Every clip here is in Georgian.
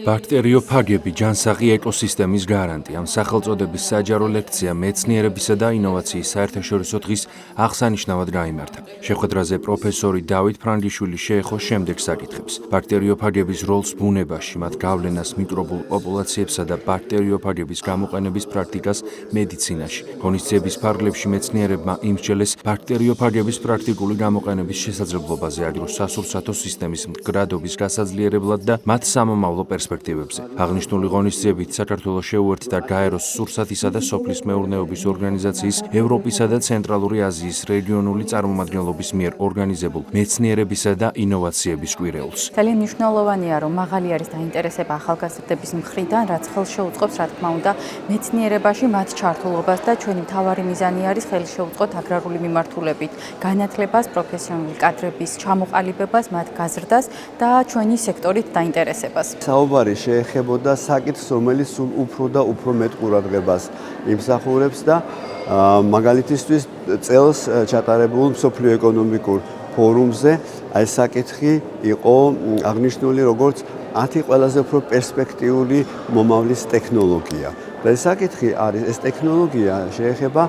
ბაქტერიოფაგები ჯანსაღი ეკოსისტემის გარანტია. სახელწოდების საჯარო ლექცია მეცნიერებისა და ინოვაციის საერთაშორისო დღის აღსანიშნავად გაიმართა. შეხვედრაზე პროფესორი დავით ფრანგიშვილი შეეხო შემდეგ საკითხებს. ბაქტერიოფაგების როლს ბუნებაში, მათ გავლენას მიკრობულ პოპულაციებსა და ბაქტერიოფაგების გამოყენების პრაქტიკას მედიცინაში. ღონისძიების ფარგლებში მეცნიერებმა იმსჯელეს ბაქტერიოფაგების პრაქტიკული გამოყენების შესაძლებლობაზე, აგროს სასურსათო სისტემის მდგრადობის გასაძლიერებლად და მათ სამომავლო პერსპექტივებზე. აღნიშნული ღონისძიებით საქართველოს შეუერთდა გაეროს სურსათისა და სოფლის მეურნეობის ორგანიზაციის ევროპისა და ცენტრალური აზიის რეგიონული წარმომადგენლობის მიერ ორგანიზებულ მეცნიერებისა და ინოვაციების კვირეულს. ძალიან მნიშვნელოვანია, რომ მაღალი არის დაინტერესება ახალგაზრდების მხრიდან, რაც ხელს შეუწყობს, რა თქმა უნდა, მეცნიერებაში მათ ჩართულობას და ჩვენი მთავარი მიზანი არის ხელი შეუწყოთ აგრარული მიმართულებით განათლებას, პროფესიონალური კადრების ჩამოყალიბებას, მათ გაზრდას და ჩვენი სექტორით დაინტერესებას. საუბარი შეეხებოდა საკითხს, რომელიც სულ უფრო და უფრო მეტ ყურადღებას იმსახურებს და მაგალითისთვის წელს ჩატარებულ მსოფლიო ეკონომიკურ ფორუმზე აი საკითხი იყო აღნიშნული როგორც 10 ყველაზე უფრო პერსპექტიული მომავლის ტექნოლოგია. და ეს საკითხი არის, ეს ტექნოლოგია შეეხება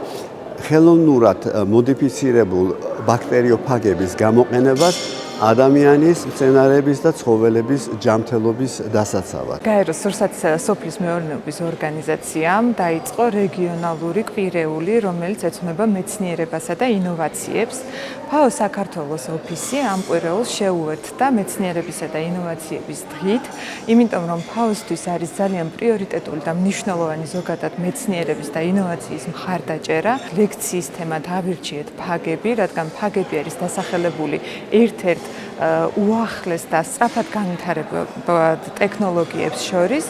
ხელოვნურად მოდიფიცირებულ ბაქტერიოფაგების გამოყენებას ადამიანის, მცენარეების და ცხოველების ჯანმრთელობის დასაცავად. გაეროს სურსათისა და სოფლის მეურნეობის ორგანიზაციამ დაიწყო რეგიონალური კვირეული, რომელიც ეძღვნება მეცნიერებასა და ინოვაციებს. ფაო საქართველოს ოფისი ამ კვირეულს შეუერთდა მეცნიერებისა და ინოვაციების დღით, იმიტომ რომ ფაოსთვის არის ძალიან პრიორიტეტული და მნიშვნელოვანი ზოგადად მეცნიერების და ინოვაციის მხარდაჭერა. ლექციის თემად ავირჩიეთ ფაგები, რადგან ფაგები არის დასახელებული ერთ-ერთ უახლეს და სწრაფად განვითარებულ ტექნოლოგიებს შორის,